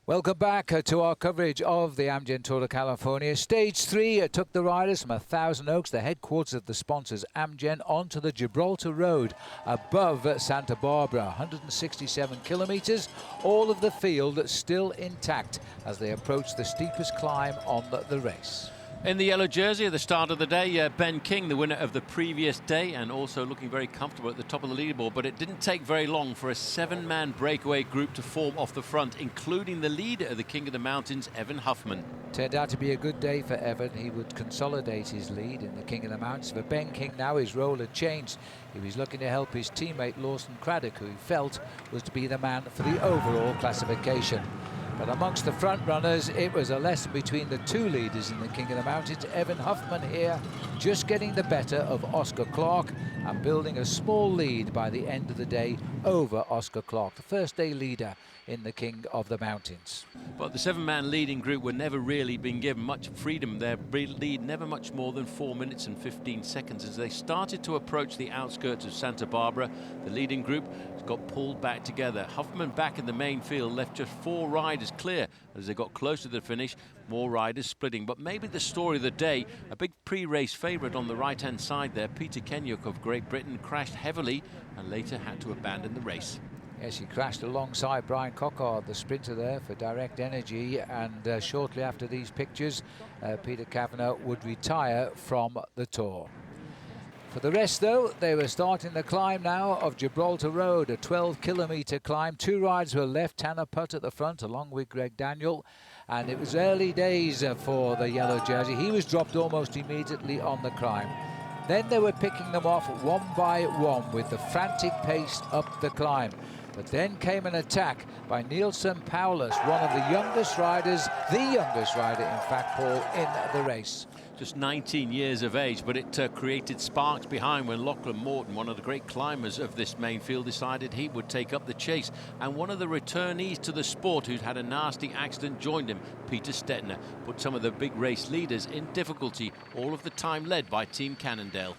Welcome back to our coverage of the Amgen Tour de California. Stage 3 took the riders from Thousand Oaks, the headquarters of the sponsors Amgen, onto the Gibraltar Road above Santa Barbara, 167 kilometers. All of the field still intact as they approach the steepest climb on the race. In the yellow jersey at the start of the day, Ben King, the winner of the previous day, and also looking very comfortable at the top of the leaderboard. But it didn't take very long for a 7-man breakaway group to form off the front, including the leader of the King of the Mountains, Evan Huffman. Turned out to be a good day for Evan. He would consolidate his lead in the King of the Mountains. For Ben King now, his role had changed. He was looking to help his teammate Lawson Craddock, who he felt was to be the man for the overall classification. But amongst the front runners, it was a lesson between the two leaders in the King of the Mountains. Evan Huffman here just getting the better of Oscar Clark and building a small lead by the end of the day over Oscar Clark, the first day leader in the King of the Mountains. But the 7-man leading group were never really being given much freedom. Their lead never much more than 4 minutes and 15 seconds. As they started to approach the outskirts of Santa Barbara, the leading group got pulled back together. Huffman back in the main field left just 4 riders clear. As they got closer to the finish, more riders splitting. But maybe the story of the day, a big pre-race favourite on the right-hand side there, Peter Kenyuk of Great Britain, crashed heavily and later had to abandon the race. Yes, he crashed alongside Brian Cockard, the sprinter there for Direct Energy, and shortly after these pictures, Peter Kavanagh would retire from the Tour. For the rest, though, they were starting the climb now of Gibraltar Road, a 12-kilometre climb. 2 riders were left, Tanner Putt at the front, along with Greg Daniel. And it was early days for the yellow jersey. He was dropped almost immediately on the climb. Then they were picking them off one by one with the frantic pace up the climb. But then came an attack by Nielsen Paulus, one of the youngest riders, the youngest rider, in fact, Paul, in the race. Just 19 years of age, but it created sparks behind when Lachlan Morton, one of the great climbers of this main field, decided he would take up the chase. And one of the returnees to the sport who'd had a nasty accident joined him, Peter Stettner, put some of the big race leaders in difficulty, all of the time led by Team Cannondale.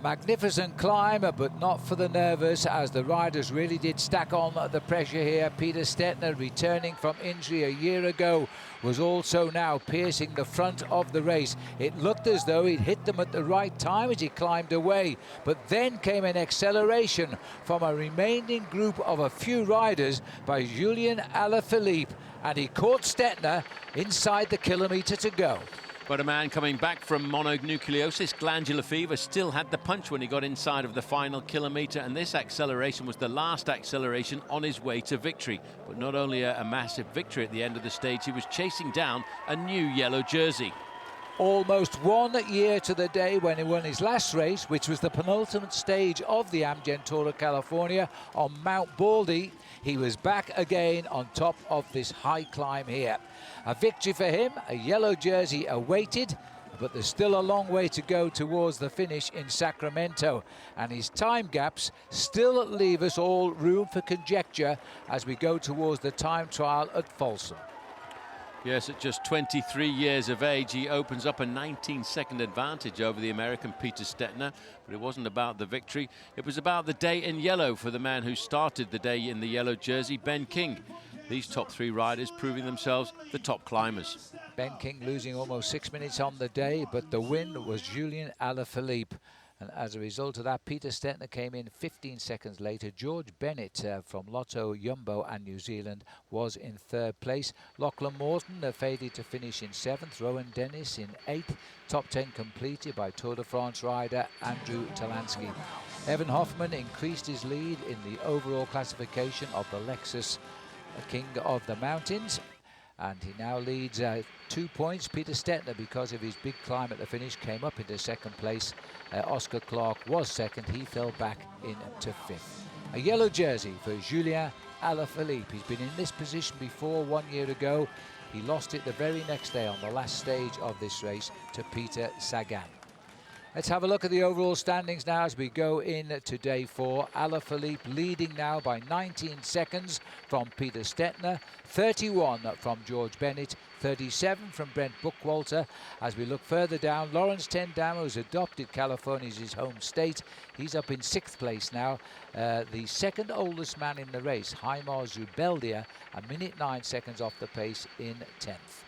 Magnificent climb, but not for the nervous, as the riders really did stack on the pressure here. Peter Stettner, returning from injury a year ago, was also now piercing the front of the race. It looked as though he'd hit them at the right time as he climbed away, but then came an acceleration from a remaining group of a few riders by Julien Alaphilippe, and he caught Stettner inside the kilometre to go. But a man coming back from mononucleosis, glandular fever, still had the punch when he got inside of the final kilometre, and this acceleration was the last acceleration on his way to victory. But not only a massive victory at the end of the stage, he was chasing down a new yellow jersey. Almost 1 year to the day when he won his last race, which was the penultimate stage of the Amgen Tour of California on Mount Baldy, he was back again on top of this high climb here. A victory for him, a yellow jersey awaited, but there's still a long way to go towards the finish in Sacramento, and his time gaps still leave us all room for conjecture as we go towards the time trial at Folsom. Yes, at just 23 years of age, he opens up a 19-second advantage over the American Peter Stettner. But it wasn't about the victory. It was about the day in yellow for the man who started the day in the yellow jersey, Ben King. These top 3 riders proving themselves the top climbers. Ben King losing almost 6 minutes on the day, but the win was Julien Alaphilippe. And as a result of that, Peter Stettner came in 15 seconds later. George Bennett from Lotto Jumbo and New Zealand was in 3rd place. Lachlan Morton faded to finish in 7th. Rowan Dennis in 8th. Top 10 completed by Tour de France rider Andrew Talansky. Evan Huffman increased his lead in the overall classification of the Lexus King of the Mountains. And he now leads 2 points. Peter Stettner, because of his big climb at the finish, came up into 2nd place. Oscar Clark was 2nd. He fell back into 5th. A yellow jersey for Julien Alaphilippe. He's been in this position before 1 year ago. He lost it the very next day on the last stage of this race to Peter Sagan. Let's have a look at the overall standings now as we go into day 4. Alaphilippe leading now by 19 seconds from Peter Stettner, 31 from George Bennett, 37 from Brent Bookwalter. As we look further down, Lawrence Tendam, who's adopted California as his home state, he's up in 6th place now. The second oldest man in the race, Haimar Zubeldia, a minute 9 seconds off the pace in 10th.